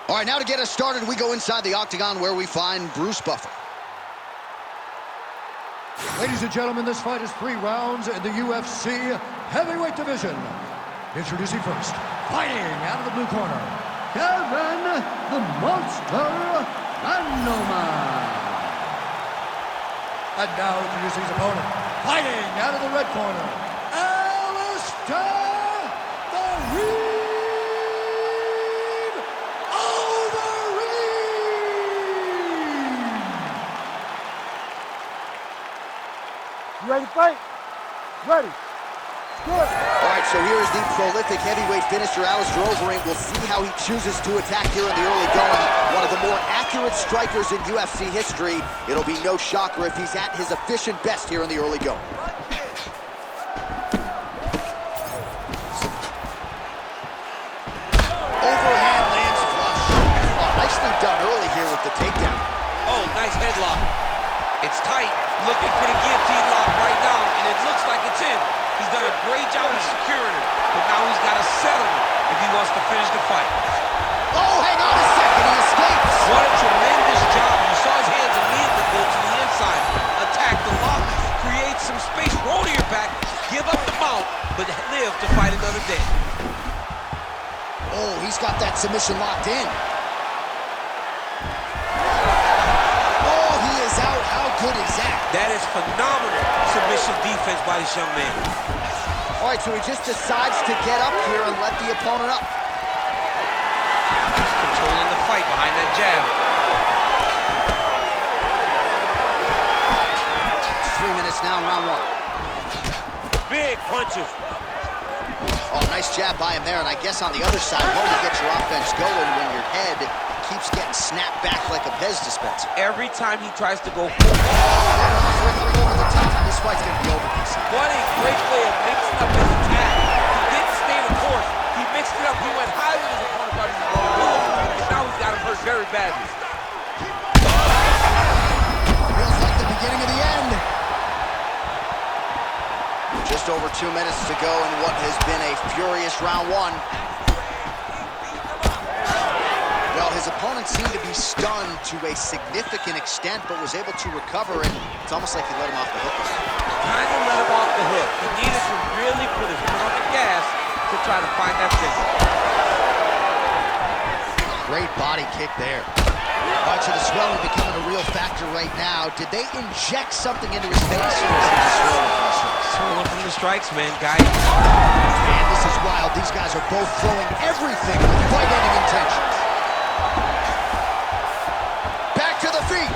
All right, now to get us started, we go inside the octagon where we find Bruce Buffer. Ladies and gentlemen, this fight is 3 rounds in the UFC heavyweight division. Introducing first, fighting out of the blue corner, Kevin the Monster Randleman. And now introducing his opponent, fighting out of the red corner, Alistair the Reed Overeem. You ready to fight? Ready. Good. All right, so here is the prolific heavyweight finisher, Alistair Overeem. We'll see how he chooses to attack here in the early going. One of the more accurate strikers in UFC history. It'll be no shocker if he's at his efficient best here in the early going. Overhand lands flush. Oh, nicely done early here with the takedown. Oh, nice headlock. It's tight, looking for the guillotine lock right now, and it looks like it's in. He's done a great job of securing it, but now he's got to settle it if he wants to finish the fight. Oh, hang on a second, he escapes. What a tremendous job. You saw his hands immediately go to the inside, attack the lock, create some space, roll to your back, give up the mount, but live to fight another day. Oh, he's got that submission locked in. Oh, he is out. How good is that? That is phenomenal submission defense by this young man. All right, so he just decides to get up here and let the opponent up. Controlling the fight behind that jab. 3 minutes now in round 1. Big punches. Oh, nice jab by him there, and I guess on the other side, hard to get your offense going when your head keeps getting snapped back like a Pez dispenser. Every time he tries to go forward. Over the top. This fight's gonna be over. What a great way of mixing up his attack. He didn't stay the course. He mixed it up. He went high with his opponent, thought he was going low, and now he's got him hurt very badly. Feels like the beginning of the end. Just over 2 minutes to go in what has been a furious round 1. Well, his opponent seemed to be stunned to a significant extent, but was able to recover, and it's almost like he let him off the hook. Kind of let him off the hook. He needed to really put his foot on the gas to try to find that finish. Great body kick there. All right, so the swelling becoming a real factor right now. Did they inject something into his face, or is he just swollen from the strikes? Swollen from the strikes, man, guys. Man, this is wild. These guys are both throwing everything with fight-ending intentions. Back to the feet.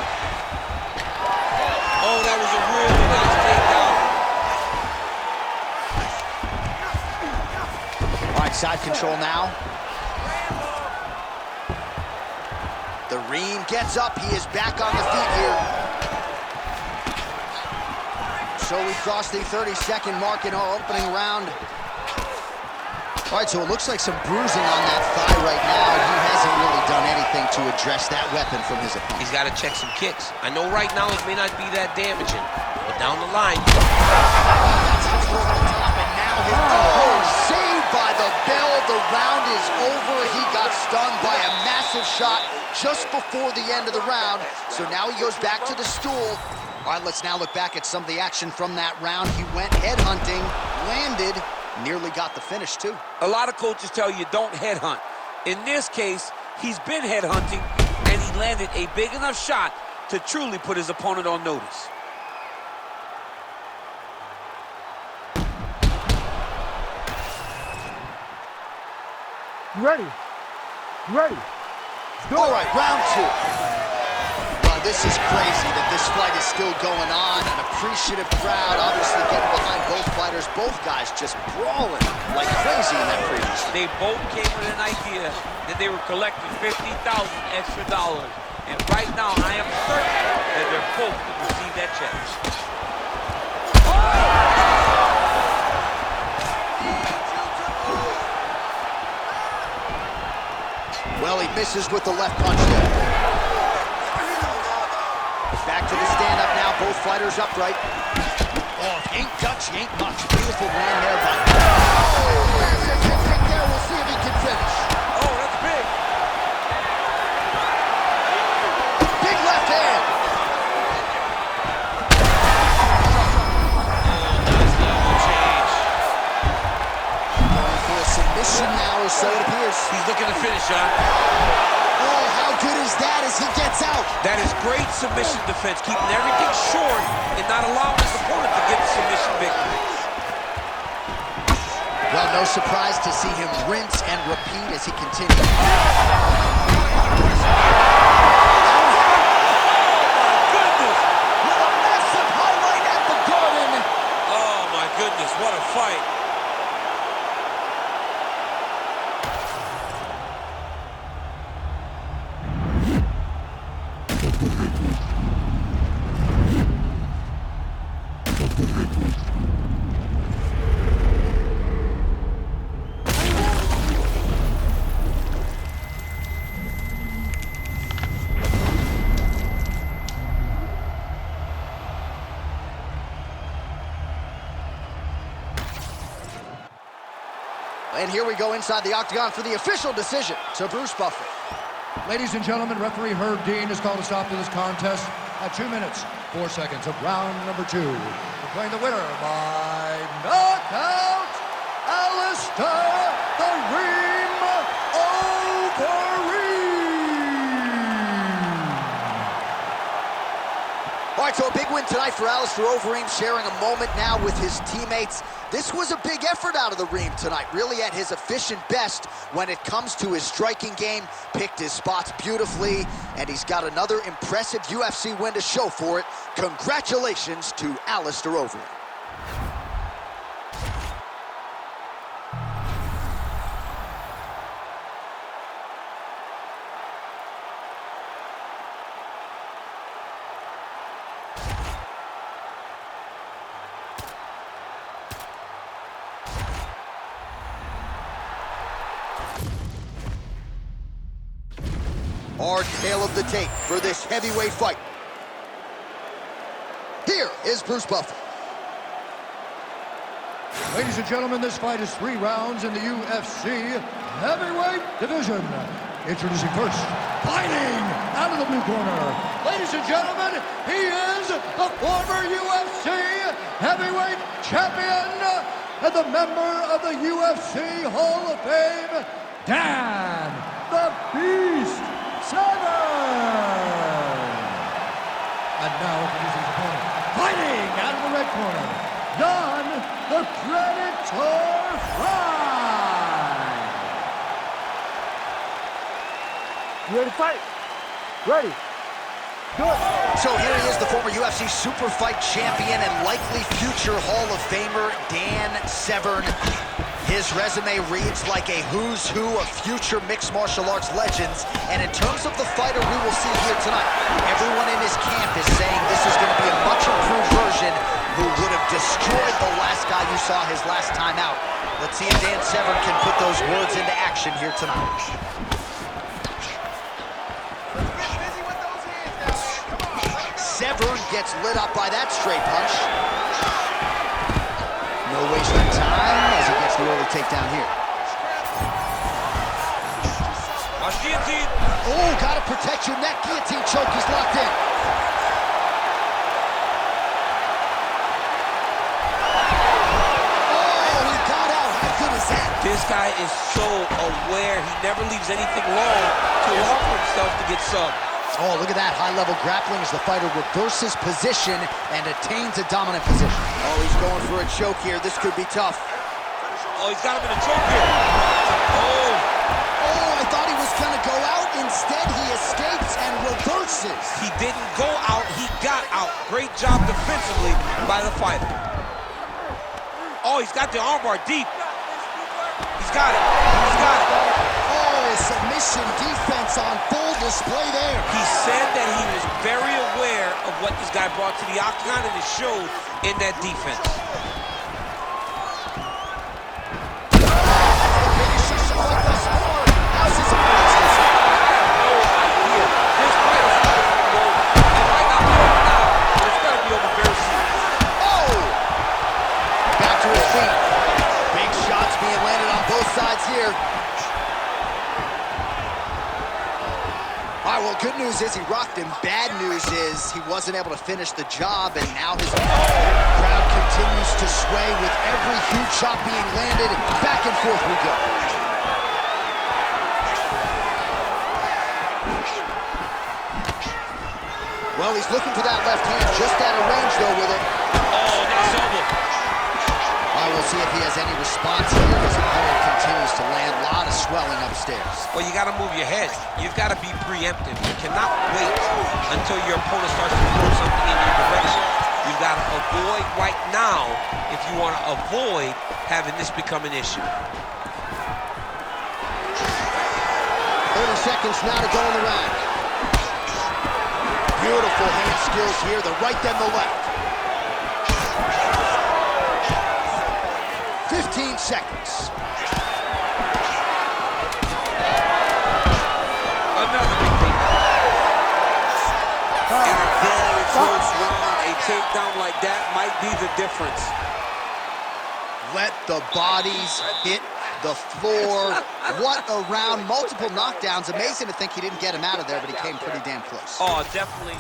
Oh, that was a really nice takedown. All right, side control now. The Reem gets up. He is back on the feet here. So we crossed the 30-second mark in our opening round. All right, so it looks like some bruising on that thigh right now. He hasn't really done anything to address that weapon from his opponent. He's got to check some kicks. I know right now it may not be that damaging, but down the line. That's just over the top, and now saved by the bell. The round is over. He got stung by a massive shot just before the end of the round. So now he goes back to the stool. All right, let's now look back at some of the action from that round. He went headhunting, landed, nearly got the finish too. A lot of coaches tell you don't headhunt. In this case, he's been headhunting, and he landed a big enough shot to truly put his opponent on notice. You ready? You ready? All right, round 2. Well, this is crazy that this fight is still going on. An appreciative crowd, obviously getting behind both fighters. Both guys just brawling like crazy in that previous. They both came with an idea that they were collecting $50,000 extra dollars. And right now, I am certain that they're both to receive that check. Well, he misses with the left punch there. Back to the stand-up now. Both fighters upright. Oh, if you ain't Dutch, you ain't much. Beautiful land there by... Oh, there's a kick there. We'll see if he can finish. Oh, that's big. He's looking to finish, John. Oh, how good is that as he gets out? That is great submission defense, keeping everything short and not allowing his opponent to get the submission victory. Well, no surprise to see him rinse and repeat as he continues. Goodness, what a fight. And here we go inside the octagon for the official decision to Bruce Buffer. Ladies and gentlemen, referee Herb Dean has called a stop to this contest at 2 minutes, 4 seconds of round number 2. Declaring the winner by knockout, Alistair the Ream Overeem. All right, so a big win tonight for Alistair Overeem, sharing a moment now with his teammates. This was a big effort out of the Ream tonight, really at his efficient best when it comes to his striking game, picked his spots beautifully, and he's got another impressive UFC win to show for it. Congratulations to Alistair Overeem. Our tale of the tape for this heavyweight fight. Here is Bruce Buffer. Ladies and gentlemen, this fight is 3 rounds in the UFC heavyweight division. Introducing first, fighting out of the blue corner. Ladies and gentlemen, he is the former UFC heavyweight champion and the member of the UFC Hall of Fame, Dan the Beast Severn. And now introducing his opponent, fighting out of the red corner, Don the Predator Fry. You ready to fight? Ready. Do it. So here he is, the former UFC super fight champion and likely future Hall of Famer, Dan Severn. His resume reads like a who's who of future mixed martial arts legends. And in terms of the fighter we will see here tonight, everyone in his camp is saying this is going to be a much improved version who would have destroyed the last guy you saw his last time out. Let's see if Dan Severn can put those words into action here tonight. Severn gets lit up by that straight punch. No wasting time as he gets the early takedown here. Guillotine. Oh, gotta protect your neck. Guillotine choke is locked in. Oh, he got out. How good is that? This guy is so aware. He never leaves anything long to allow for himself to get subbed. Oh, look at that high-level grappling as the fighter reverses position and attains a dominant position. Oh, he's going for a choke here. This could be tough. Oh, he's got him in a choke here. Oh. Oh, I thought he was going to go out. Instead, he escapes and reverses. He didn't go out, he got out. Great job defensively by the fighter. Oh, he's got the armbar deep. He's got it. He's got it. Oh, submission defense on full display there. He said that he was very aware of what this guy brought to the octagon, and it showed in that defense. How's his opponent? No idea. This fight is not over. It might not be over now, but it's got to be over very soon. Oh! Back to his feet. Big shots being landed on both sides here. All right, well, good news is he rocked him. Bad news is he wasn't able to finish the job, and now his crowd continues to sway with every huge shot being landed. Back and forth we go. Well, he's looking for that left hand, just out of range, though, with it. Oh, nice elbow. I will see if he has any response here. His opponent continues to land. A lot of swelling upstairs. Well, you got to move your head. You've got to be preemptive. You cannot wait until your opponent starts to throw something in your direction. You've got to avoid right now if you want to avoid having this become an issue. 30 seconds now to go in the round. Beautiful hand skills here, the right then the left. 15 seconds. Another big takedown. In a very close round, a takedown like that might be the difference. Let the bodies hit the floor. What a round. Multiple knockdowns. Amazing to think he didn't get him out of there, but he came pretty damn close. Oh, definitely.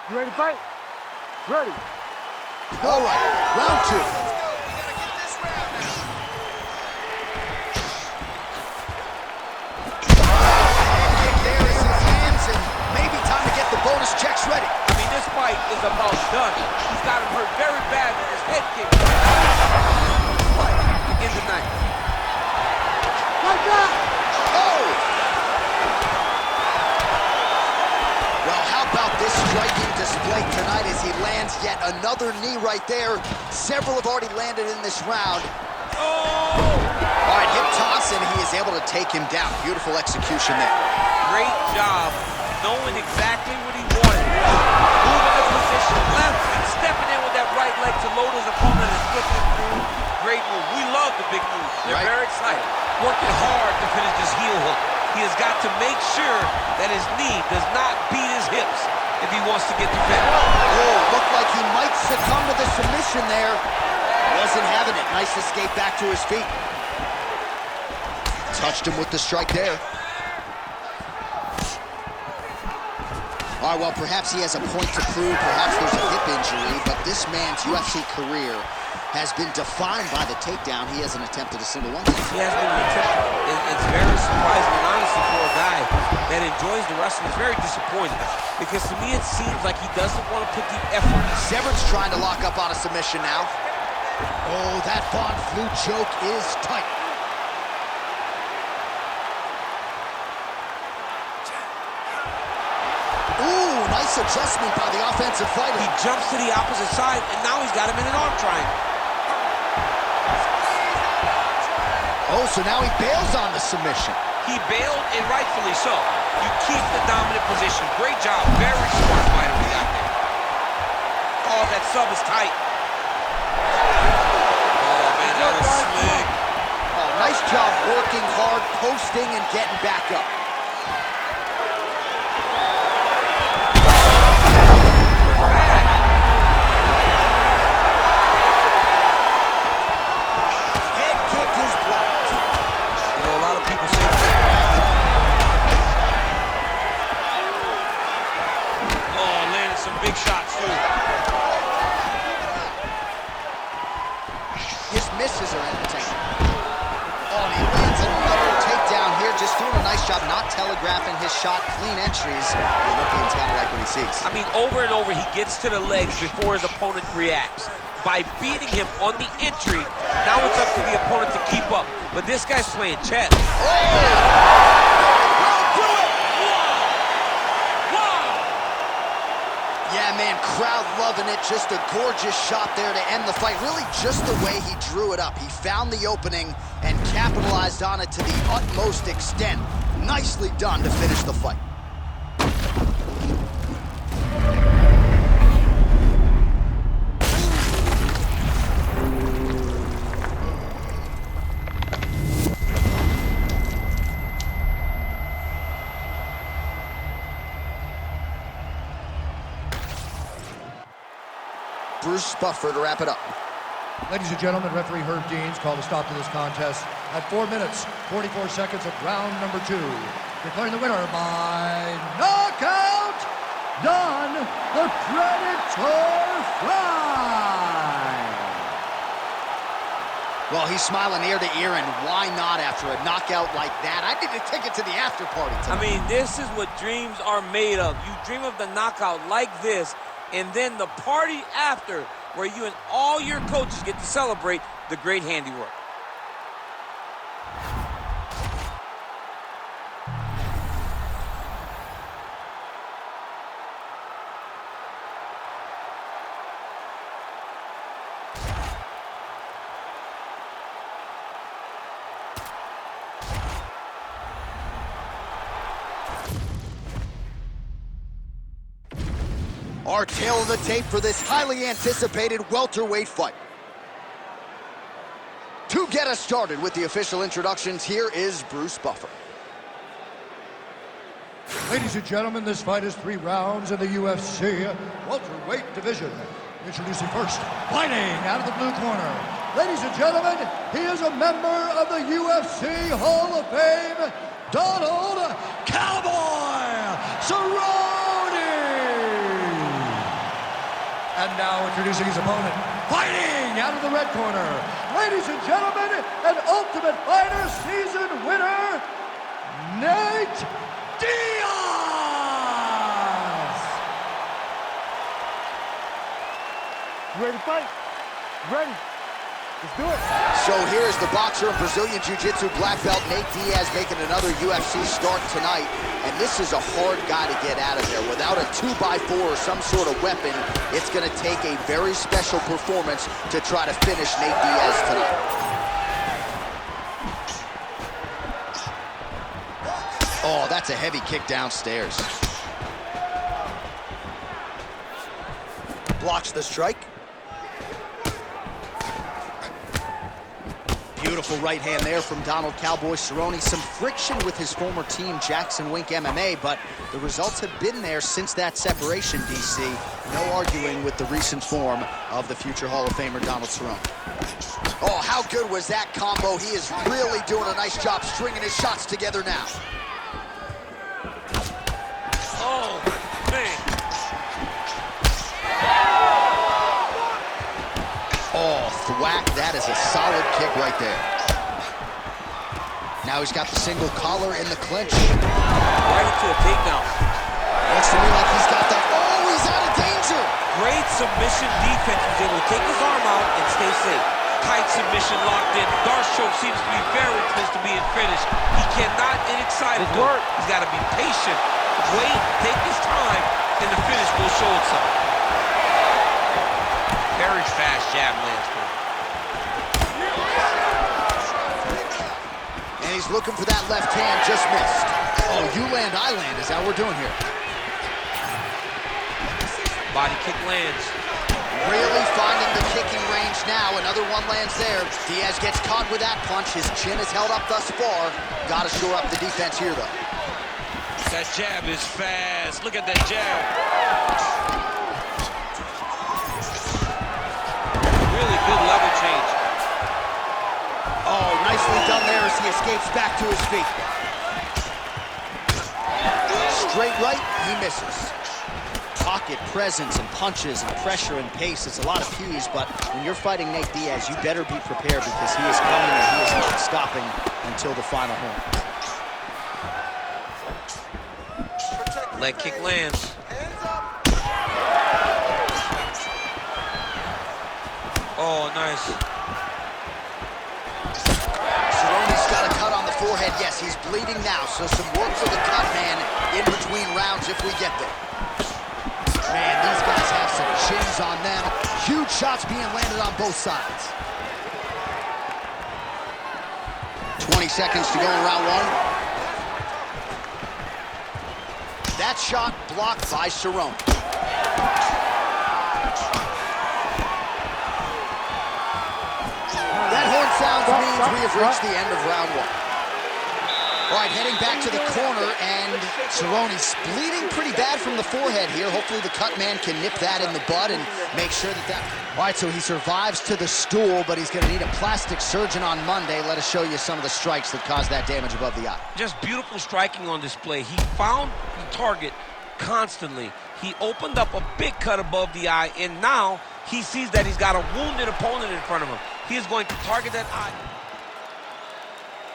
You ready to fight? Ready. All right, round two. There is his hands, and maybe time to get the bonus checks ready. I mean, this fight is about done. He's got him hurt very bad with his head kick. In the night. Like that! Oh! Well, how about this striking display tonight as he lands yet another knee right there. Several have already landed in this round. Oh! All right, hip toss, and he is able to take him down. Beautiful execution there. Great job knowing exactly what he wanted. Moving the position left and stepping in with that right leg to load his opponent and flip him through. Great move. We love the big moves. They're very excited. Working hard to finish this heel hook. He has got to make sure that his knee does not beat his hips if he wants to get the finish. Oh, looked like he might succumb to the submission there. Wasn't having it. Nice escape back to his feet. Touched him with the strike there. All right, well, perhaps he has a point to prove. Perhaps there's a hip injury, but this man's UFC career has been defined by the takedown. He hasn't attempted a single one. He hasn't even attempted. It's very surprising, and honestly, for a guy that enjoys the wrestling, it's very disappointing. Because to me, it seems like he doesn't want to put the effort. Severn's trying to lock up on a submission now. Oh, that Von Flue choke is tight. Ooh, nice adjustment by the offensive fighter. He jumps to the opposite side, and now he's got him in an arm triangle. Oh, so now he bails on the submission. He bailed, and rightfully so. You keep the dominant position. Great job. Very smart fighter we got there. Oh, that sub is tight. Oh, man, that was slick. Oh, nice job working hard, posting, and getting back up. Head kick is blocked. You know, a lot of people say landed some big shots, too. His misses are entertaining. Oh, and he lands another takedown here, just doing a nice job not telegraphing his shot. Clean entries. The Olympian's gotta like what he sees. I mean, over and over, he gets to the legs before his opponent reacts. By beating him on the entry, now it's up to the opponent to keep up. But this guy's playing chess. Yeah, man, crowd loving it. Just a gorgeous shot there to end the fight. Really just the way he drew it up. He found the opening and capitalized on it to the utmost extent. Nicely done to finish the fight. Bruce Buffer to wrap it up. Ladies and gentlemen, referee Herb Deans called a stop to this contest at 4 minutes, 44 seconds of round number 2. Declaring the winner by knockout, Don the Predator Fry. Well, he's smiling ear to ear, and why not after a knockout like that? I need to take it to the after party tonight. I mean, this is what dreams are made of. You dream of the knockout like this, and then the party after, where you and all your coaches get to celebrate the great handiwork. Our tail of the tape for this highly anticipated welterweight fight. To get us started with the official introductions, here is Bruce Buffer. Ladies and gentlemen, this fight is 3 rounds in the UFC welterweight division. Introducing first, fighting out of the blue corner. Ladies and gentlemen, he is a member of the UFC Hall of Fame, Donald Cowboy Cerrone. And now introducing his opponent, fighting out of the red corner. Ladies and gentlemen, an Ultimate Fighter season winner, Nate Diaz! You ready to fight? Ready? Let's do it. So here is the boxer and Brazilian Jiu-Jitsu black belt Nate Diaz making another UFC start tonight. And this is a hard guy to get out of there. Without a 2x4 or some sort of weapon, it's going to take a very special performance to try to finish Nate Diaz tonight. Oh, that's a heavy kick downstairs. Blocks the strike. Beautiful right hand there from Donald Cowboy Cerrone. Some friction with his former team, Jackson Wink MMA, but the results have been there since that separation, DC. No arguing with the recent form of the future Hall of Famer, Donald Cerrone. Oh, how good was that combo? He is really doing a nice job stringing his shots together now. Oh, man. Oh, thwack, that is a solid kick right there. Now he's got the single collar in the clinch. Right into a takedown. Looks to me like he's got that. Oh, he's out of danger. Great submission defense. He was able to take his arm out and stay safe. Tight submission locked in. Darshow seems to be very close to being finished. He cannot get excited. He's got to be patient. Wait, take his time, and the finish will show itself. Very fast jab lands for him. And he's looking for that left hand, just missed. Oh, you land, I land, is that what we're doing here? Body kick lands. Really finding the kicking range now. Another one lands there. Diaz gets caught with that punch. His chin is held up thus far. Got to shore up the defense here, though. That jab is fast. Look at that jab. Really good level change. Oh, nicely done there as he escapes back to his feet. Straight right, he misses. Pocket presence and punches and pressure and pace. It's a lot of P's, but when you're fighting Nate Diaz, you better be prepared because he is coming and he is not stopping until the final horn. Leg kick lands. Oh, nice. Cerrone's got a cut on the forehead. Yes, he's bleeding now, so some work for the cut man in between rounds if we get there. Man, these guys have some chins on them. Huge shots being landed on both sides. 20 seconds to go in round one. That shot blocked by Cerrone. That horn sound means we have reached the end of round one. All right, heading back to the corner, and Cerrone's bleeding pretty bad from the forehead here. Hopefully the cut man can nip that in the bud and make sure that... All right, so he survives to the stool, but he's going to need a plastic surgeon on Monday. Let us show you some of the strikes that caused that damage above the eye. Just beautiful striking on display. He found the target constantly. He opened up a big cut above the eye, and now he sees that he's got a wounded opponent in front of him. He is going to target that eye.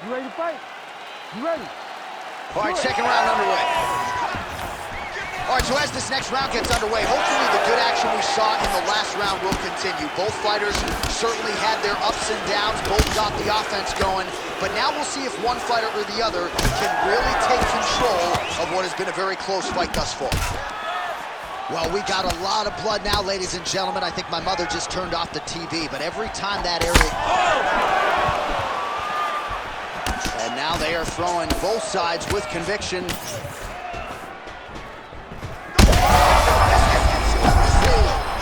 You ready to fight? You ready? All right, second round underway. All right, so as this next round gets underway, hopefully the good action we saw in the last round will continue. Both fighters certainly had their ups and downs. Both got the offense going. But now we'll see if one fighter or the other can really take control of what has been a very close fight thus far. Well, we got a lot of blood now, ladies and gentlemen. I think my mother just turned off the TV, but every time that area... And now they are throwing both sides with conviction. You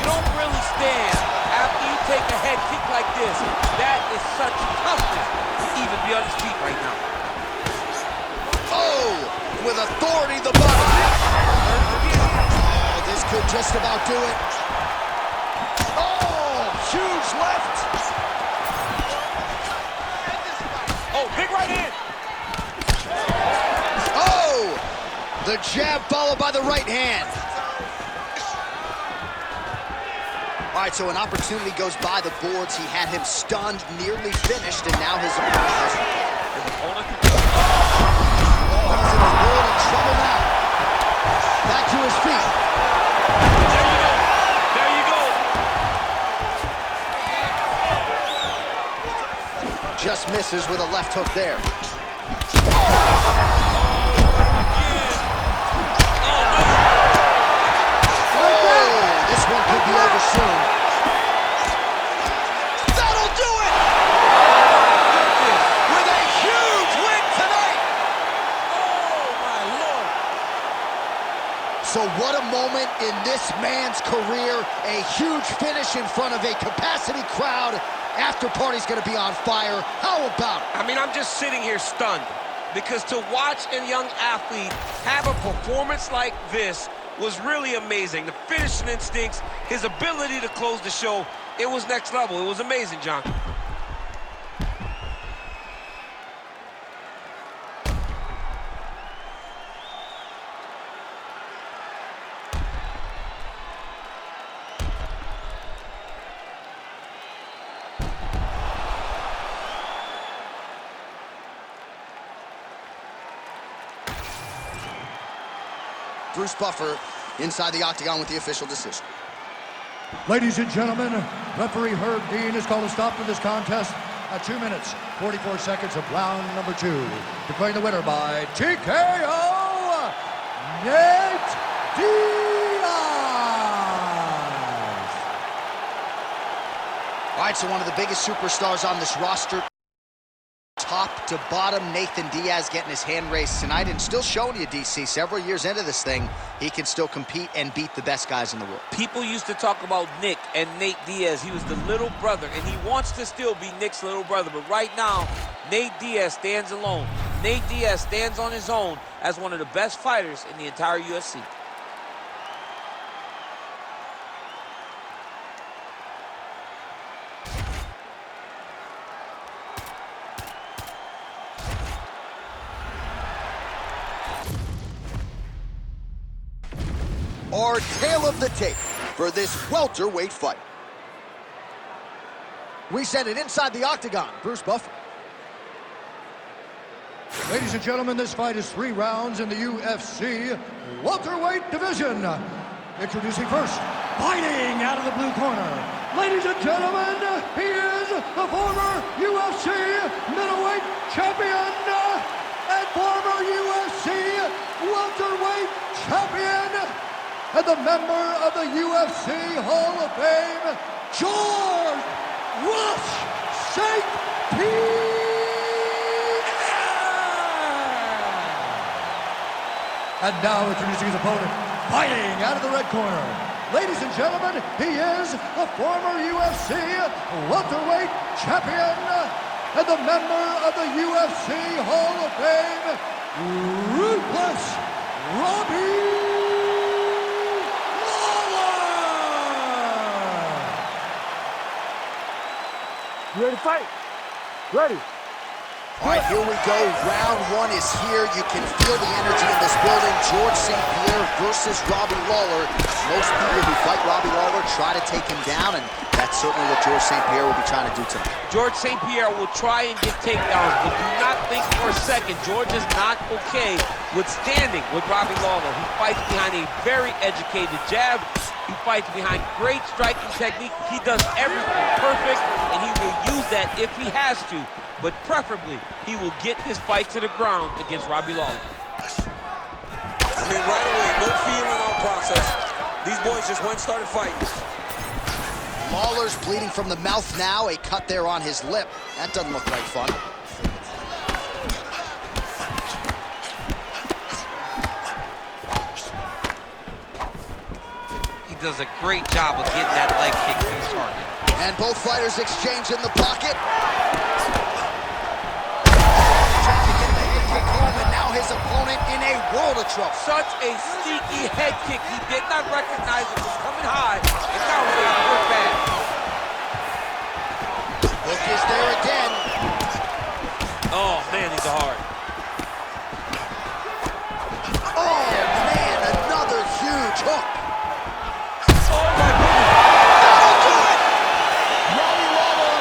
don't really stand after you take a head kick like this. That is such toughness to even be on his feet right now. Oh, with authority, the bottom. Oh, this could just about do it. Oh, huge left. Oh, big right hand. Oh, the jab followed by the right hand. All right, so an opportunity goes by the boards. He had him stunned, nearly finished, and now his opponent has... Opponent. Oh, he's in a world of trouble now. Back to his feet. There you go. There you go. Just misses with a left hook there. Oh, this one could be over soon. That'll do it! With a huge win tonight! Oh, my Lord. So what a moment in this man's career. A huge finish in front of a capacity crowd. After party's gonna be on fire. How about it? I mean, I'm just sitting here stunned because to watch a young athlete have a performance like this was really amazing. The finishing instincts, his ability to close the show, it was next level. It was amazing, John. Bruce Buffer inside the octagon with the official decision. Ladies and gentlemen, referee Herb Dean has called a stop to this contest at 2 minutes, 44 seconds of round number 2. Declaring the winner by TKO, Nate Diaz. All right, so one of the biggest superstars on this roster, top to bottom, Nathan Diaz getting his hand raised tonight and still showing you, DC, several years into this thing, he can still compete and beat the best guys in the world. People used to talk about Nick and Nate Diaz. He was the little brother, and he wants to still be Nick's little brother. But right now, Nate Diaz stands alone. Nate Diaz stands on his own as one of the best fighters in the entire UFC. Our tale of the tape for this welterweight fight. We send it inside the octagon. Bruce Buffer. Ladies and gentlemen, this fight is 3 rounds in the UFC welterweight division. Introducing first, fighting out of the blue corner. Ladies and gentlemen, he is the former UFC middleweight champion and former UFC welterweight champion and the member of the UFC Hall of Fame, George Rush St. Pierre. And now introducing his opponent, fighting out of the red corner. Ladies and gentlemen, he is the former UFC welterweight champion and the member of the UFC Hall of Fame, Ruthless Robbie Lawler! You ready to fight? Ready. All right, here we go. Round one is here. You can feel the energy in this building. George St. Pierre versus Robbie Lawler. Most people who fight Robbie Lawler try to take him down, and that's certainly what George St. Pierre will be trying to do tonight. George St. Pierre will try and get takedowns, but do not think for a second George is not okay with standing with Robbie Lawler. He fights behind a very educated jab. He fights behind great striking technique. He does everything perfect, and he will use that if he has to. But preferably, he will get this fight to the ground against Robbie Lawler. I mean, right away, no feeling on process. These boys just went started fighting. Lawler's bleeding from the mouth now, a cut there on his lip. That doesn't look like fun. He does a great job of getting that leg kick to his target. And both fighters exchange in the pocket. And now his opponent in a world of trouble. Such a sneaky head kick. He did not recognize it was coming high, and now he's going to work back. Hook is there again. Oh, man, these are hard. Oh, man, another huge hook. Oh, my goodness. Robbie Lawler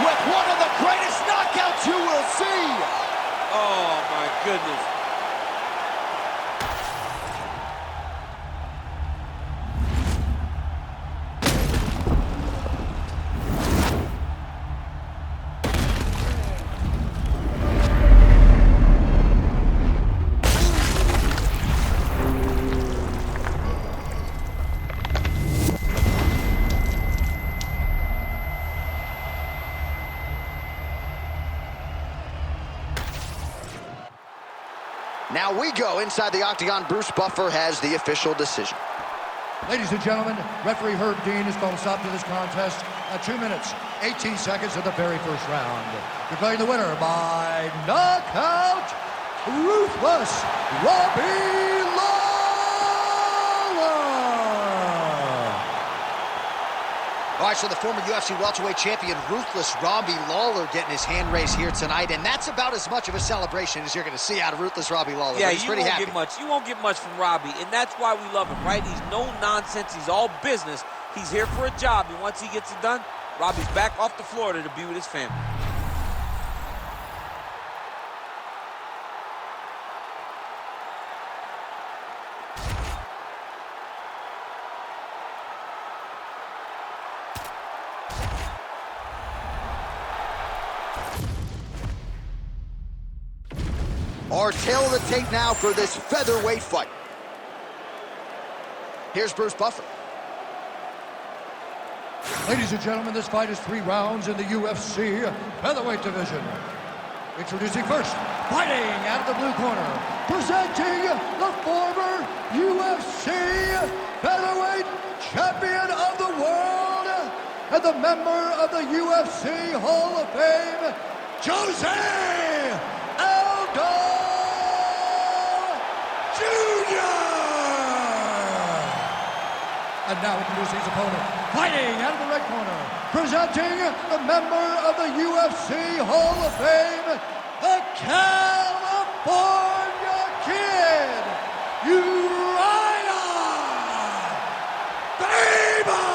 with one of the greatest knockouts you will see. Oh, my goodness. Now we go inside the octagon. Bruce Buffer has the official decision. Ladies and gentlemen, referee Herb Dean has called a stop to this contest at 2 minutes, 18 seconds of the very first round. Declaring the winner by knockout, Ruthless Robbie Lawler! All right, so the former UFC welterweight champion, Ruthless Robbie Lawler, getting his hand raised here tonight, and that's about as much of a celebration as you're going to see out of Ruthless Robbie Lawler. Yeah, he's you pretty won't happy. get much. You won't get much from Robbie, and that's why we love him, right? He's no nonsense. He's all business. He's here for a job, and once he gets it done, Robbie's back off to Florida to be with his family. Our tale of the tape now for this featherweight fight. Here's Bruce Buffer. Ladies and gentlemen, this fight is 3 rounds in the UFC featherweight division. Introducing first, fighting out of the blue corner, presenting the former UFC featherweight champion of the world and the member of the UFC Hall of Fame, Jose Aldo Jr. And now introducing his opponent, fighting out of the red corner, presenting the member of the UFC Hall of Fame, the California Kid, Uriah Faber!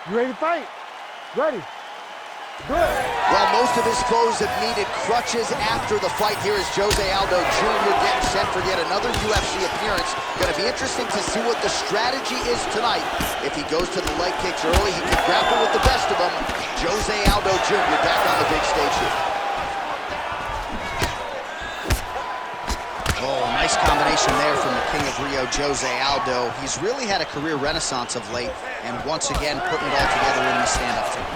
You ready to fight? Ready. Good. Well, most of his foes have needed crutches after the fight. Here is Jose Aldo Jr. getting set for yet another UFC appearance. Going to be interesting to see what the strategy is tonight. If he goes to the leg kicks early, he can grapple with the best of them. Jose Aldo Jr. back on the big stage here. Oh, nice combination there from the King of Rio, Jose Aldo. He's really had a career renaissance of late, and once again putting it all together in the stand-up team.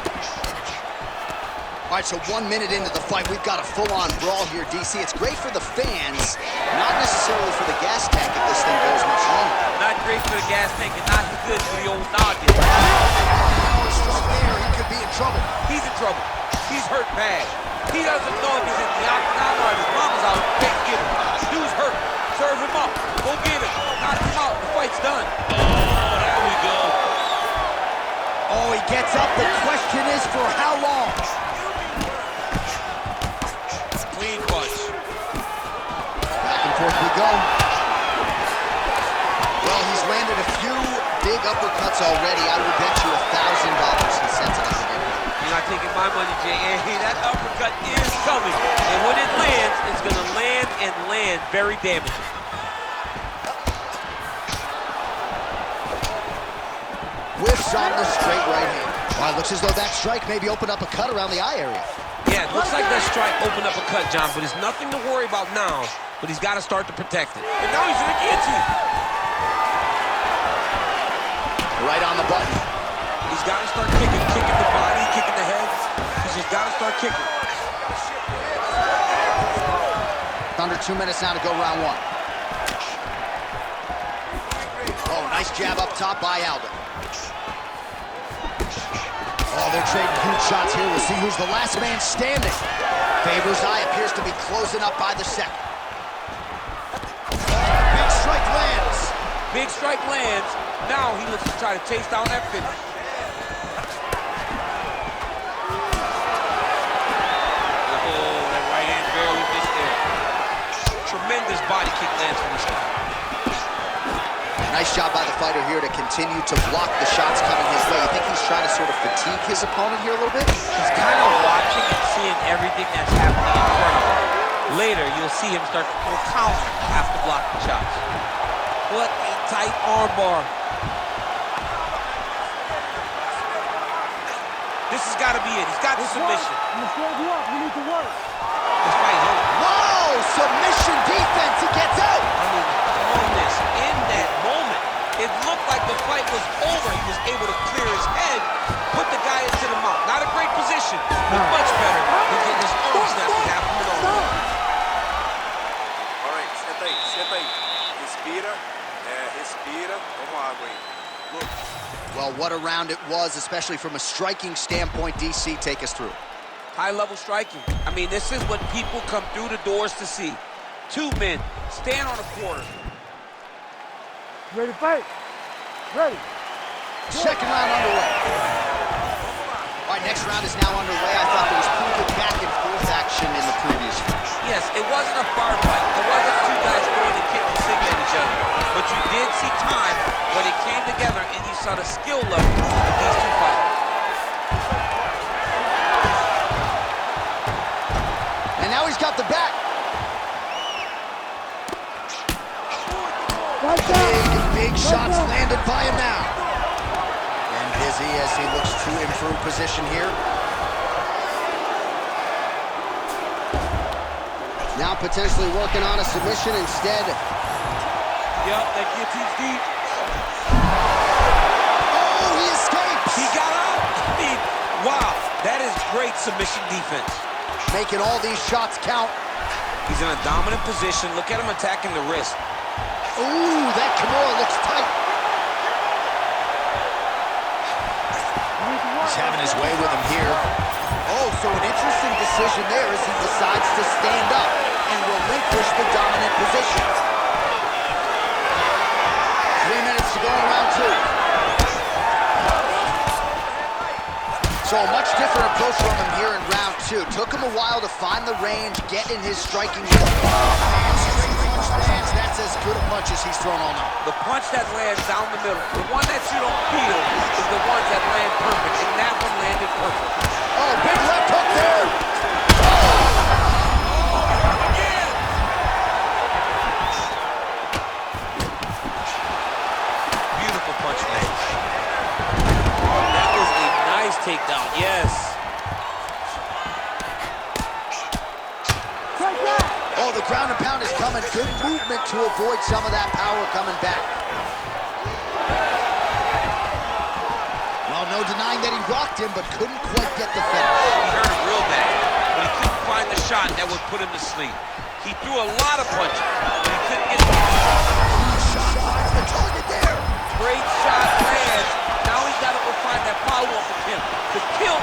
All right, so 1 minute into the fight, we've got a full-on brawl here, DC. It's great for the fans, not necessarily for the gas tank if this thing goes much longer. Not great for the gas tank and not good for the old noggin. be in trouble. He's in trouble. He's hurt bad. He doesn't know if he's in the octagon or if his mama's out. Can't get him. Dude's hurt. Serve him up. Go get him. Knock him out. The fight's done. Oh, there we go. Oh, he gets up. The question is for how long? Clean punch. Back and forth we go. Well, he's landed a few big uppercuts already. I would bet you $1,000 he sets it up again. You're not taking my money, J.A. That uppercut is coming. And when it lands, it's going to land and land very damaging. Whiffs on the straight right hand. Well, it looks as though that strike maybe opened up a cut around the eye area. Yeah, it looks like that strike opened up a cut, John, but it's nothing to worry about now, but he's got to start to protect it. And now he's in the guillotine. Right on the button. He's got to start kicking the body, kicking the head. He's just got to start kicking. Under 2 minutes now to go round one. Oh, nice jab up top by Aldo. Oh, they're trading huge shots here. We'll see who's the last man standing. Faber's eye appears to be closing up by the second. Big strike lands. Big strike lands. Now he looks to try to chase down that finish. Oh, that right hand barely missed there. Tremendous body kick lands from this guy. Nice job by the fighter here to continue to block the shots coming his way. You think he's trying to sort of fatigue his opponent here a little bit? He's kind of watching and seeing everything that's happening in front of him. Later, you'll see him start to pull counter after blocking shots. What a tight armbar. This has got to be it. He's got the submission. I'm gonna stand you up. You need to work. This fight over. Whoa! Submission defense. He gets out. I mean, calmness in that moment. It looked like the fight was over. He was able to clear his head, put the guy into the mount. Not a great position, but much better than getting his arm snapped and happened to know. All right, senta aí. Respira, respira. Toma água aí. Look. Well, what a round it was, especially from a striking standpoint. DC, take us through. High-level striking. I mean, this is what people come through the doors to see. Two men stand on a quarter. Ready to fight? Ready. Second round underway. All right, next round is now underway. I thought there was pretty good back and forth action in the previous fight. Yes, it wasn't a bar fight. It wasn't two guys going to kick and sing at each other. But you did see time when it came together and you saw the skill level of these two fighters. And now he's got the back. Big shots landed by him now. And busy as he looks to improve position here. Now potentially working on a submission instead. Yep, that guillotine's deep. Oh, he escapes! He got out. I mean, wow, that is great submission defense. Making all these shots count. He's in a dominant position. Look at him attacking the wrist. Ooh, that Kimura looks tight. He's having his way with him here. Oh, so an interesting decision there as he decides to stand up and relinquish the dominant position. 3 minutes to go in round two. So a much different approach from him here in round two. Took him a while to find the range, get in his striking rhythm. That's as good a punch as he's thrown all night. The punch that lands down the middle, the one that you don't feel, is the ones that land perfect, and that one landed perfect. Oh, big left hook there. Again. Beautiful punch, man. That was a nice takedown, yes. Oh, the ground and pound is coming. Good movement to avoid some of that power coming back. Well, no denying that he rocked him, but couldn't quite get the finish. He hurt him real bad, but he couldn't find the shot that would put him to sleep. He threw a lot of punches, but he couldn't get the Shot finds the target there. great shot lands. Now he's got to go find that follow-up attempt to kill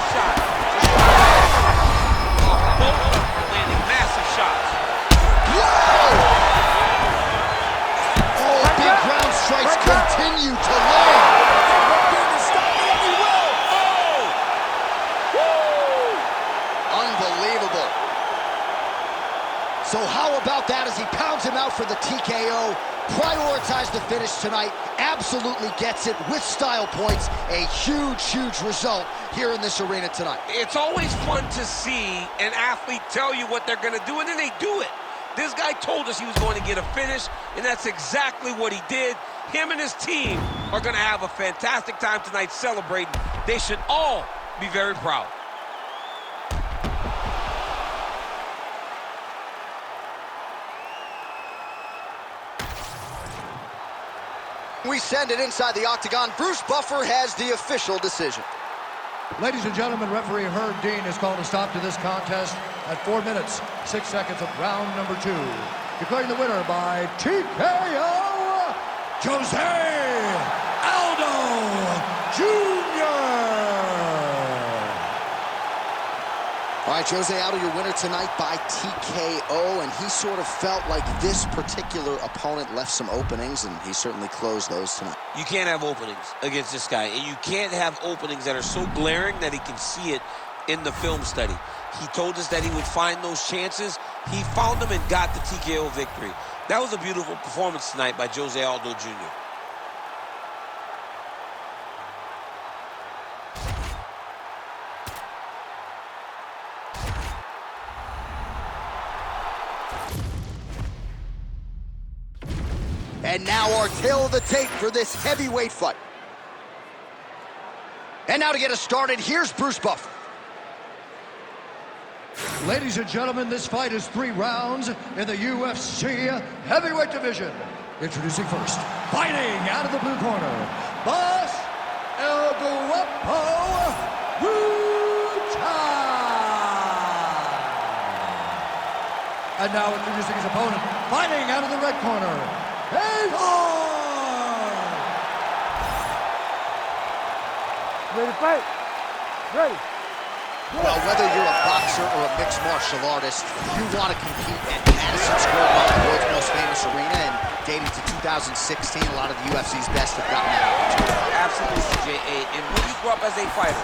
Prioritize the finish tonight. Absolutely gets it with style points. A huge, huge result here in this arena tonight. It's always fun to see an athlete tell you what they're going to do, and then they do it. This guy told us he was going to get a finish, and that's exactly what he did. Him and his team are going to have a fantastic time tonight celebrating. They should all be very proud. We send it inside the octagon. Bruce Buffer has the official decision. Ladies and gentlemen, referee Herb Dean has called a stop to this contest at 4 minutes, 6 seconds of round number 2. Declaring the winner by TKO, Jose Aldo Jr. All right, Jose Aldo, your winner tonight by TKO, and he sort of felt like this particular opponent left some openings, and he certainly closed those tonight. You can't have openings against this guy, and you can't have openings that are so glaring that he can see it in the film study. He told us that he would find those chances. He found them and got the TKO victory. That was a beautiful performance tonight by Jose Aldo Jr. And now our tail of the tape for this heavyweight fight. And now to get us started, here's Bruce Buffer. Ladies and gentlemen, this fight is 3 rounds in the UFC heavyweight division. Introducing first, fighting out of the blue corner, Boss El Guapo Ruta. And now introducing his opponent, fighting out of the red corner, Ready to fight? Ready. Well, whether you're a boxer or a mixed martial artist, you want to compete at Madison Square Garden, the world's most famous arena, and dating to 2016, a lot of the UFC's best have gotten that opportunity. Absolutely, J.A. And when you grow up as a fighter,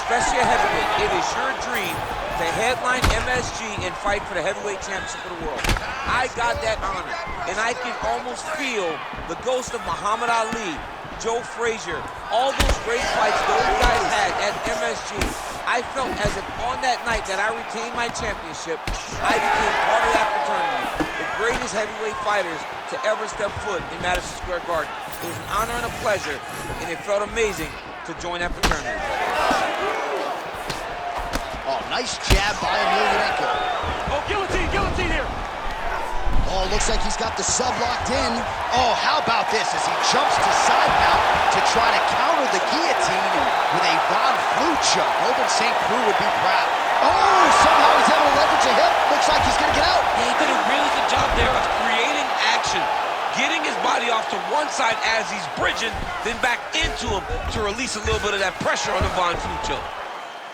especially a heavyweight, it is your dream to headline MSG and fight for the heavyweight championship of the world. I got that honor, and I can almost feel the ghost of Muhammad Ali, Joe Frazier, all those great fights those guys had at MSG. I felt as if on that night that I retained my championship, I became part of that fraternity. The greatest heavyweight fighters to ever step foot in Madison Square Garden. It was an honor and a pleasure, and it felt amazing to join that fraternity. Oh, nice jab by Emelianenko. Oh, guillotine, guillotine here. Oh, looks like he's got the sub locked in. Oh, how about this as he jumps to side mount to try to counter the guillotine with a Von Flue choke. Robin St. Preux would be proud. Oh, somehow he's able to leverage a hip. Looks like he's going to get out. He did a really good job there of creating action, getting his body off to one side as he's bridging, then back into him to release a little bit of that pressure on the Von Flue choke.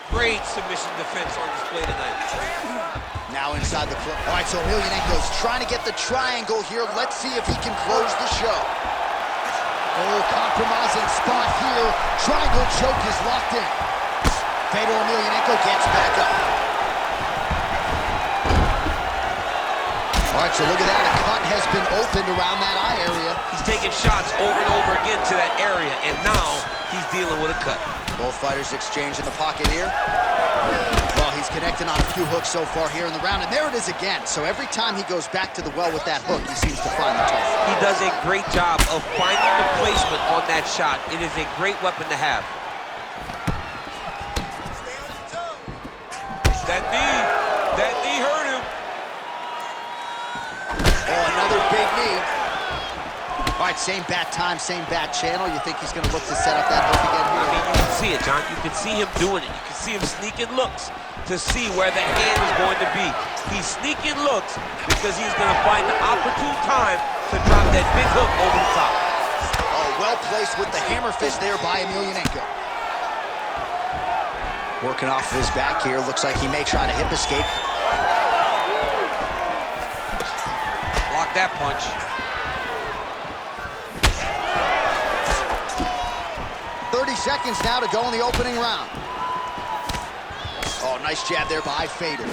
Great submission defense on display tonight. Now inside the club. All right, so Emelianenko's trying to get the triangle here. Let's see if he can close the show. Oh, compromising spot here. Triangle choke is locked in. Fedor Emelianenko gets back up. All right, so look at that. A cut has been opened around that eye area. He's taking shots over and over again to that area, and now he's dealing with a cut. Both fighters exchange in the pocket here. Well, he's connecting on a few hooks so far here in the round, and there it is again. So every time he goes back to the well with that hook, he seems to find the target. He does a great job of finding the placement on that shot. It is a great weapon to have. That knee hurt him. Oh, another big knee. All right, same bat time, same bat channel. You think he's going to look to set up that hook again here? I mean, you can see it, John. You can see him doing it. You can see him sneaking looks to see where the hand is going to be. He's sneaking looks because he's going to find the opportune time to drop that big hook over the top. Oh, well placed with the hammer fist there by Emelianenko. Working off of his back here. Looks like he may try to hip escape. Block that punch. Seconds now to go in the opening round. Oh, nice jab there by Fedor.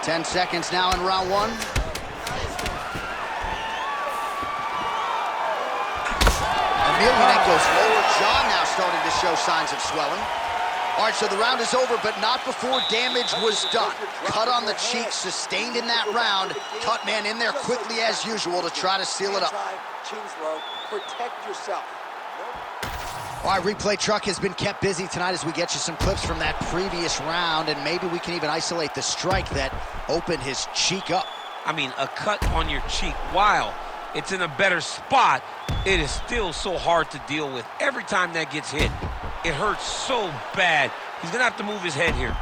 10 seconds now in round one. Emelianenko's lower jaw now starting to show signs of swelling. All right, so the round is over, but not before damage was done. Cut on the cheek, sustained in that round. Cut man in there quickly as usual to try to seal it up. Protect yourself. All right, replay truck has been kept busy tonight as we get you some clips from that previous round, and maybe we can even isolate the strike that opened his cheek up. I mean, a cut on your cheek, while it's in a better spot, it is still so hard to deal with. Every time that gets hit, it hurts so bad. He's gonna have to move his head here.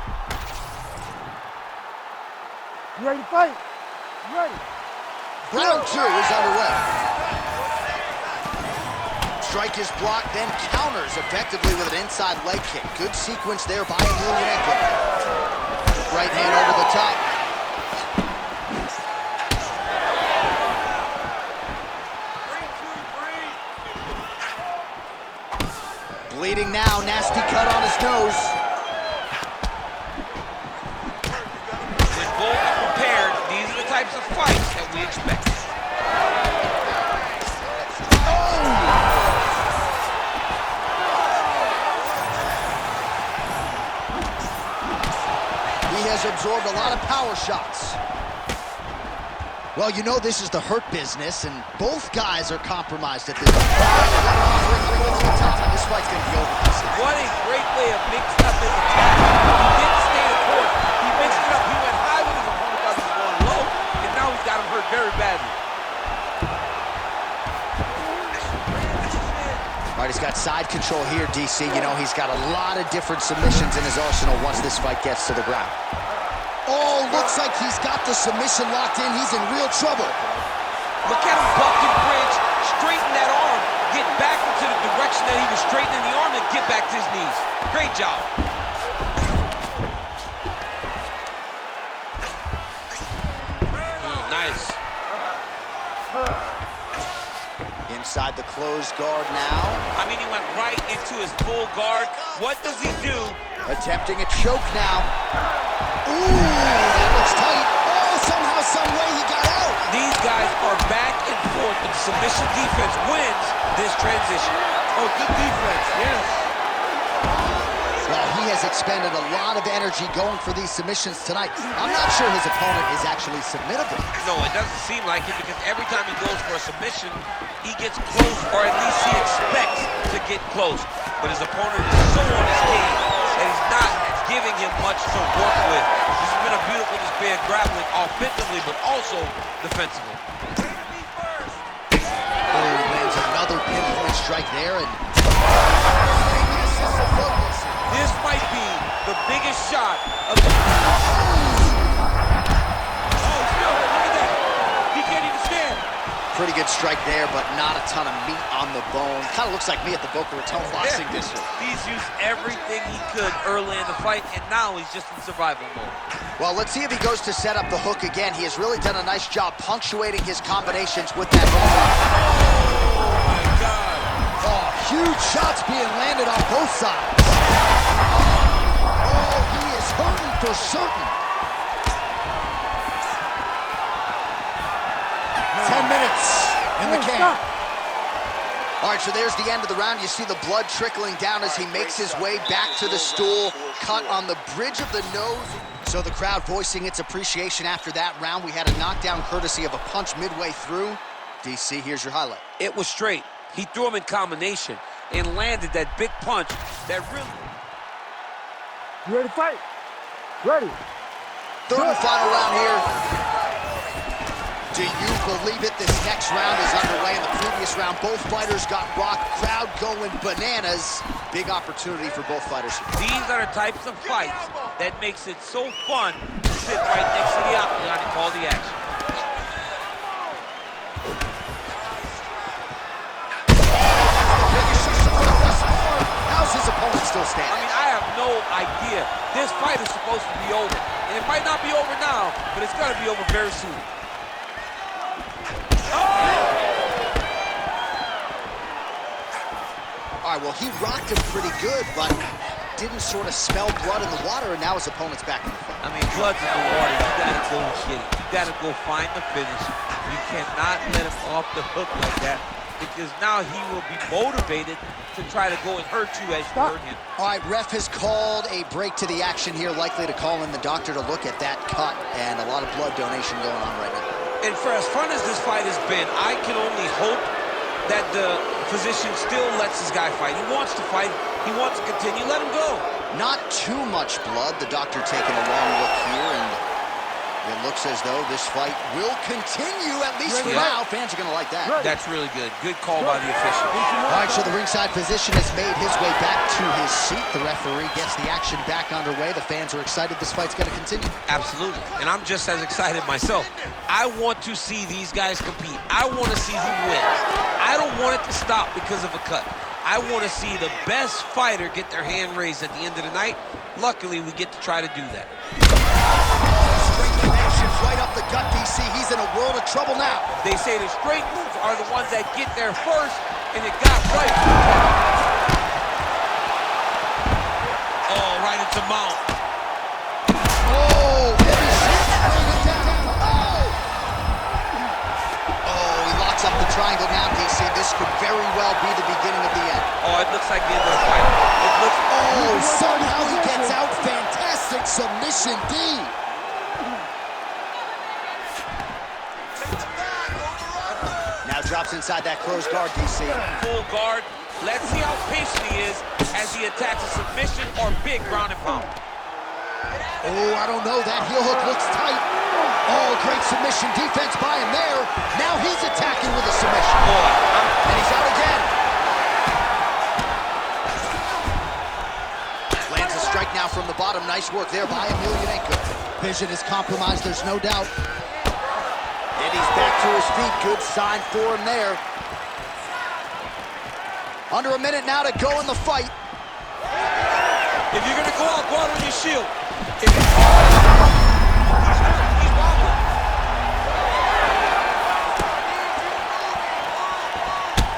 You ready to fight? You ready? Round two is underway. Strike is blocked, then counters effectively with an inside leg kick. Good sequence there by Emelianenko. Right hand over the top. Bleeding now, nasty cut on his nose. When both are prepared, these are the types of fights that we expect. He has absorbed a lot of power shots. Well, you know this is the hurt business, and both guys are compromised at this point. This fight's going to be over. What a great way of mixing up his attack. He didn't stay the course. He mixed it up. He went high with his opponent, thought he was going low, and now he's got him hurt very badly. All right, he's got side control here, DC. You know, he's got a lot of different submissions in his arsenal once this fight gets to the ground. Oh, looks like he's got the submission locked in. He's in real trouble. Look at him buck and bridge, straighten that arm, get back into the direction that he was straightening the arm, and get back to his knees. Great job. Nice. Inside the closed guard now. I mean, he went right into his full guard. What does he do? Attempting a choke now. Ooh, that looks tight. Oh, somehow, some way he got out. These guys are back and forth, and submission defense wins this transition. Oh, good defense, yes. Well, he has expended a lot of energy going for these submissions tonight. I'm not sure his opponent is actually submittable. No, it doesn't seem like it, because every time he goes for a submission, he gets close, or at least he expects to get close. But his opponent is so on his game that he's not giving him much to work with. This has been a beautiful display of grappling offensively, but also defensively. Oh, lands another pinpoint strike there, and This might be the biggest shot of the... Oh, still, look at that. He can't even stand. pretty good strike there, but not a ton of meat on the bone. Kind of looks like me at the Boca Raton boxing district. He's used everything he could early in the fight, and now he's just in survival mode. Well, let's see if he goes to set up the hook again. He has really done a nice job punctuating his combinations with that hook. Oh, my God. Oh, huge shots being landed on both sides. Oh, he is hurting for certain. 10 minutes in the can. All right, so there's the end of the round. You see the blood trickling down as he makes his way back to the stool, cut on the bridge of the nose. So the crowd voicing its appreciation after that round. We had a knockdown courtesy of a punch midway through. DC, here's your highlight. It was straight. He threw him in combination and landed that big punch that really... You ready to fight? Ready. Third and final round here. Do you believe it? This next round is underway. In the previous round, both fighters got rocked. Crowd going bananas. Big opportunity for both fighters. These are the types of fights that makes it so fun to sit right next to the octagon and call the action. How's his opponent still I standing? mean, I have no idea. This fight is supposed to be over. And it might not be over now, but it's gonna be over very soon. All right, well, he rocked him pretty good, but didn't sort of smell blood in the water, and now his opponent's back in the fight. I mean, blood's in the water. You gotta go get it. You gotta go find the finish. You cannot let him off the hook like that, because now he will be motivated to try to go and hurt you as you hurt him. All right, ref has called a break to the action here, likely to call in the doctor to look at that cut, and a lot of blood donation going on right now. And for as fun as this fight has been, I can only hope that the physician still lets this guy fight. He wants to fight. He wants to continue. Let him go. Not too much blood. The doctor taking a long look here, and it looks as though this fight will continue, at least for now. Fans are going to like that. That's really good. Good call by the official. All right, so the ringside physician has made his way back to his seat. The referee gets the action back underway. The fans are excited. This fight's going to continue. Absolutely. And I'm just as excited myself. I want to see these guys compete. I want to see who wins. I don't want it to stop because of a cut. I want to see the best fighter get their hand raised at the end of the night. Luckily, we get to try to do that. Straight connections right up the gut, DC. He's in a world of trouble now. They say the straight moves are the ones that get there first, and it got right. Oh, right into mount. Oh, heavy shot, bring it down. Oh, he locks up the triangle now, DC. This could very well be the beginning of the end. Oh, it looks like the end of the fight. It looks. Oh, somehow he gets out. Fantastic submission, D. Now drops inside that closed guard, DC. Full guard. Let's see how patient he is as he attacks a submission or big ground and pound. Oh, I don't know. That heel hook looks tight. Oh, great submission defense by him there. Now he's attacking with a submission. And he's out again. Lands a strike now from the bottom. Nice work there by Emelianenko. Vision is compromised, there's no doubt. And he's back to his feet. Good sign for him there. Under a minute now to go in the fight. If you're going to go out on your shield.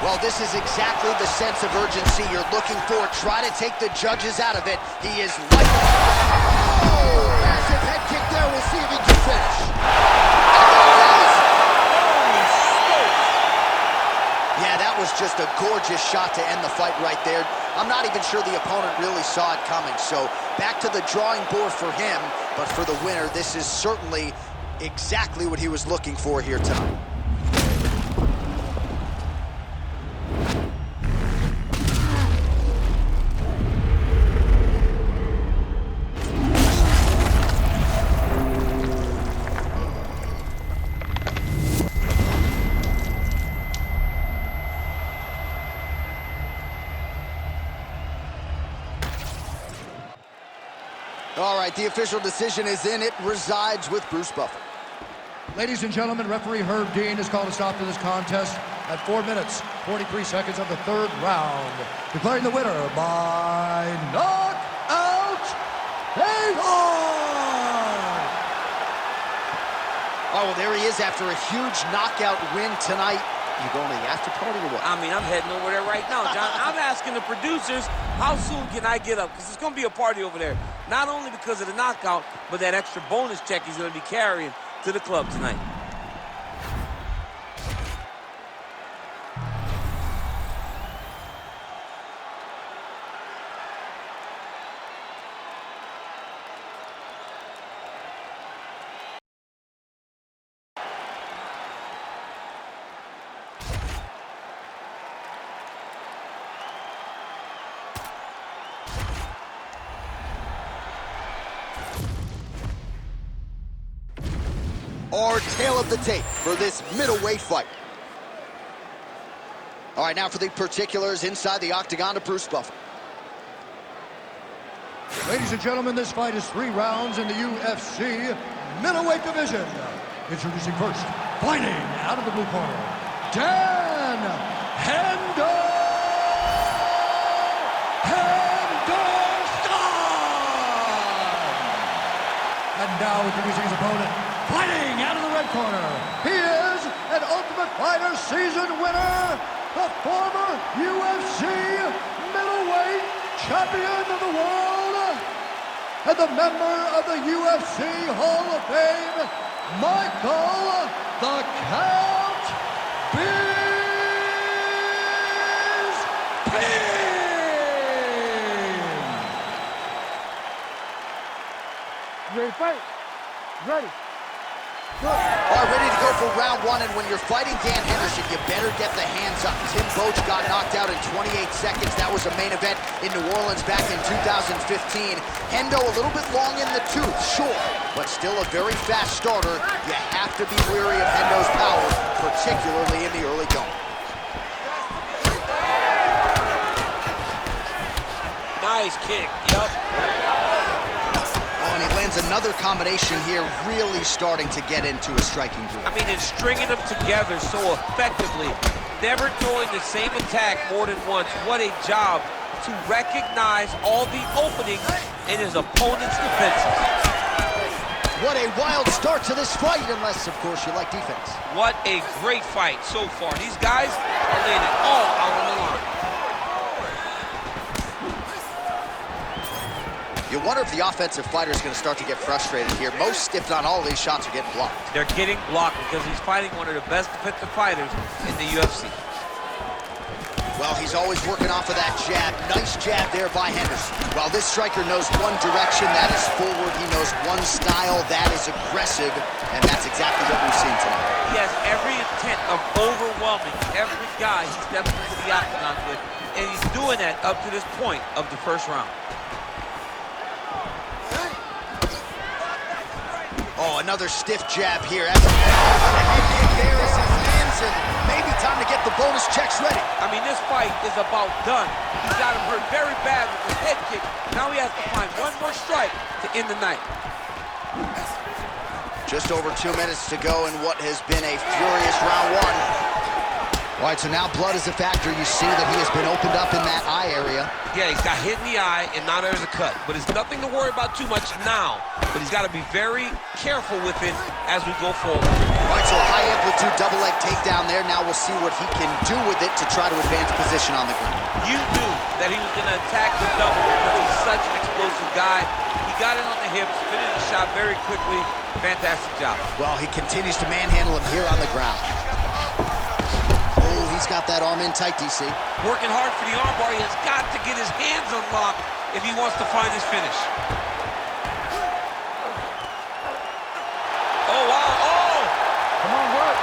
Well, this is exactly the sense of urgency you're looking for. Try to take the judges out of it. He is like... Oh, massive head kick there. We'll see if he can finish. Yeah, that was just a gorgeous shot to end the fight right there. I'm not even sure the opponent really saw it coming. So back to the drawing board for him. But for the winner, this is certainly exactly what he was looking for here tonight. All right, the official decision is in. It resides with Bruce Buffer. Ladies and gentlemen, referee Herb Dean has called a stop to this contest at 4 minutes, 43 seconds of the third round, declaring the winner by knockout. Oh, well, there he is after a huge knockout win tonight. You going to the after party or what? I mean, I'm heading over there right now, John. I'm asking the producers, how soon can I get up? Because it's going to be a party over there. Not only because of the knockout, but that extra bonus check he's going to be carrying to the club tonight. Our tail of the tape for this middleweight fight. All right, now for the particulars inside the octagon to Bruce Buffer. Ladies and gentlemen, this fight is 3 rounds in the UFC middleweight division. Introducing first, fighting out of the blue corner, Dan Henderson. And now introducing his opponent, fighting out of the red corner, he is an Ultimate Fighter season winner, the former UFC middleweight champion of the world, and the member of the UFC Hall of Fame, Michael the Count Bisping. Ready to fight? Ready. All right, ready to go for round one, and when you're fighting Dan Henderson, you better get the hands up. Tim Boach got knocked out in 28 seconds. That was a main event in New Orleans back in 2015. Hendo a little bit long in the tooth, sure, but still a very fast starter. You have to be wary of Hendo's power, particularly in the early going. Nice kick, yep. And he lands another combination here, really starting to get into a striking groove. I mean, it's stringing them together so effectively, never throwing the same attack more than once. What a job to recognize all the openings in his opponent's defenses. What a wild start to this fight, unless, of course, you like defense. What a great fight so far. These guys are laying it all out on the line. You wonder if the offensive fighter is going to start to get frustrated here. Most, if not all, of these shots are getting blocked. They're getting blocked because he's fighting one of the best defensive fighters in the UFC. Well, he's always working off of that jab. Nice jab there by Henderson. While this striker knows one direction, that is forward. He knows one style, that is aggressive, and that's exactly what we've seen tonight. He has every intent of overwhelming every guy he steps into the octagon with, and he's doing that up to this point of the first round. Oh, another stiff jab here. That's a head kick there as he lands, and maybe time to get the bonus checks ready. I mean, this fight is about done. He's got him hurt very bad with his head kick. Now he has to find one more strike to end the night. Just over 2 minutes to go in what has been a furious round one. All right, so now blood is a factor. You see that he has been opened up in that eye area. Yeah, he's got hit in the eye, and now there's a cut. But it's nothing to worry about too much now. But he's got to be very careful with it as we go forward. All right, so a high-amplitude double-leg takedown there. Now we'll see what he can do with it to try to advance position on the ground. You knew that he was going to attack the double because he's such an explosive guy. He got it on the hips, finished the shot very quickly. Fantastic job. Well, he continues to manhandle him here on the ground. He's got that arm in tight, DC. Working hard for the armbar. He has got to get his hands unlocked if he wants to find his finish. Oh, wow. Oh! Come on, work.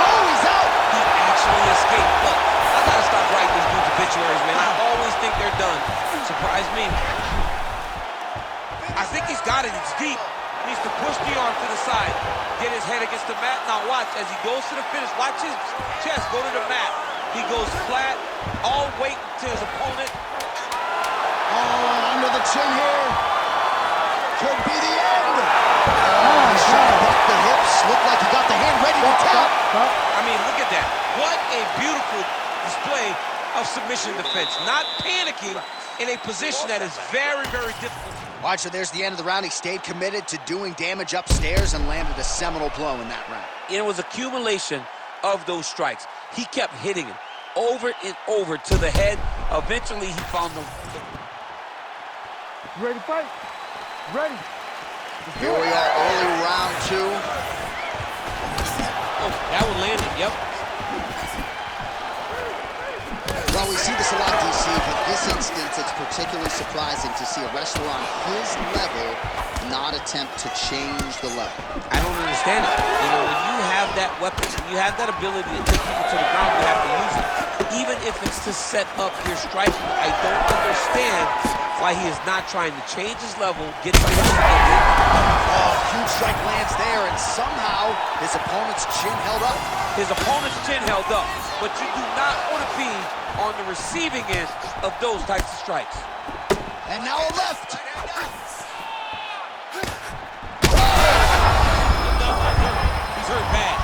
Oh, he's out! He actually escaped. Look, I got to stop writing these dudes' obituaries, man. I always think they're done. Surprise me. I think he's got it. It's deep. He needs to push the arm to the side. Get his head against the mat. Now watch as he goes to the finish. Watch his chest go to the mat. He goes flat, all weight to his opponent. Oh, under the chin here. Could be the end. Oh, he shot above the hips. Looked like he got the hand ready to tap. I mean, look at that. What a beautiful display of submission defense. Not panicking in a position that is very, very difficult. All right, so there's the end of the round. He stayed committed to doing damage upstairs and landed a seminal blow in that round. It was accumulation of those strikes. He kept hitting him over and over to the head. Eventually, he found the... You ready to fight? Ready. Here we are, early round two. Oh, that one landed, yep. Well, we see this a lot, DC, but this instance, it's particularly surprising to see a wrestler on his level not attempt to change the level. I don't understand it. You know, when you have that weapon, when you have that ability to take people to the ground, you have to use it. Even if it's to set up your striking, I don't understand why he is not trying to change his level, get to the Oh, huge strike lands there, and somehow his opponent's chin held up. His opponent's chin held up, but you do not want to be on the receiving end of those types of strikes. And now a left. He's hurt bad.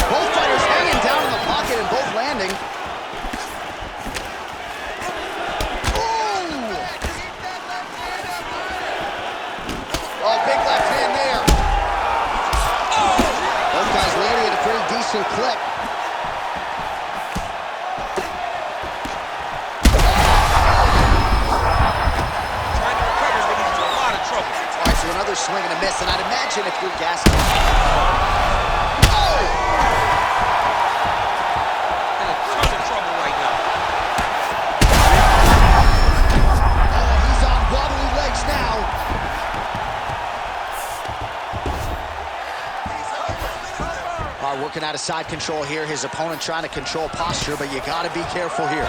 Both fighters hanging down in the pocket and both landing. Ooh. Oh, big left hand there. Both guys landing at a pretty decent clip. this, and I'd imagine if you're gassed... Oh! In a ton of trouble right now. Oh, he's on wobbly legs now. Working out of side control here. His opponent trying to control posture, but you got to be careful here.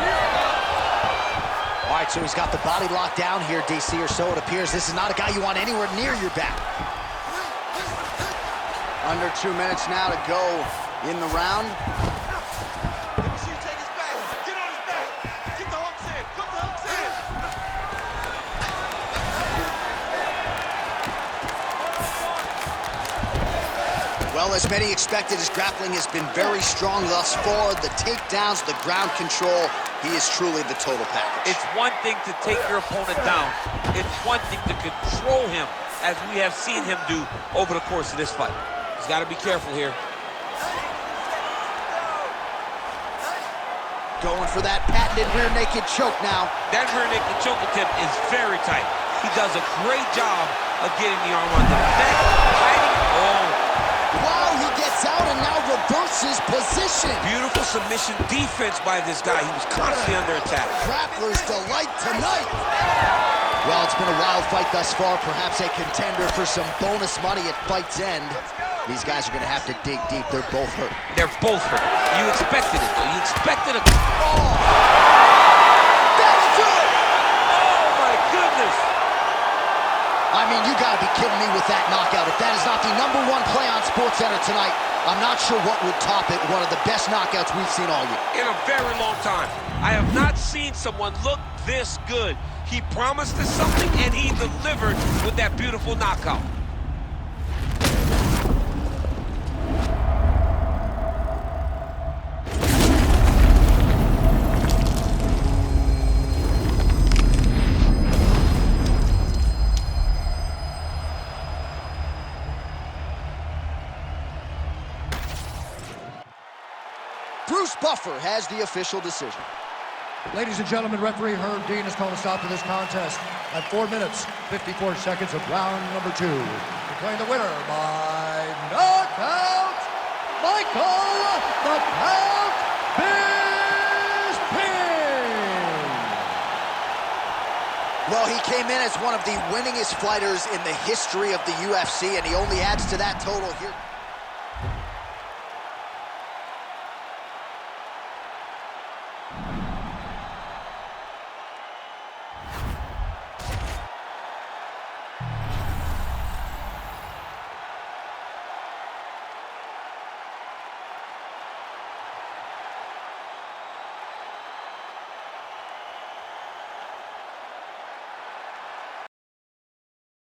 All right, so he's got the body locked down here, DC, or so it appears. This is not a guy you want anywhere near your back. Under 2 minutes now to go in the round. Let me see you take his back. Get on his back. Get the hooks in. Put the hooks in. Well, as many expected, his grappling has been very strong thus far. The takedowns, the ground control, he is truly the total package. It's one thing to take your opponent down. It's one thing to control him, as we have seen him do over the course of this fight. He's got to be careful here. Going for that patented rear naked choke now. That rear naked choke attempt is very tight. He does a great job of getting the arm under the neck, hiding. Oh. Wow, he gets out and now reverses position. Beautiful submission defense by this guy. He was constantly under attack. Grappler's delight tonight. Well, it's been a wild fight thus far. Perhaps a contender for some bonus money at fight's end. These guys are going to have to dig deep. They're both hurt. They're both hurt. You expected it, though. You expected a... Oh! That'll do it! Oh, my goodness! I mean, you gotta be kidding me with that knockout. If that is not the #1 play on SportsCenter tonight, I'm not sure what would top it. One of the best knockouts we've seen all year. In a very long time. I have not seen someone look this good. He promised us something, and he delivered with that beautiful knockout. Bruce Buffer has the official decision. Ladies and gentlemen, referee Herb Dean has called a stop to this contest at 4 minutes, 54 seconds of round number 2. Declaring the winner by knockout, Michael the Count Bisping. Well, he came in as one of the winningest fighters in the history of the UFC, and he only adds to that total here.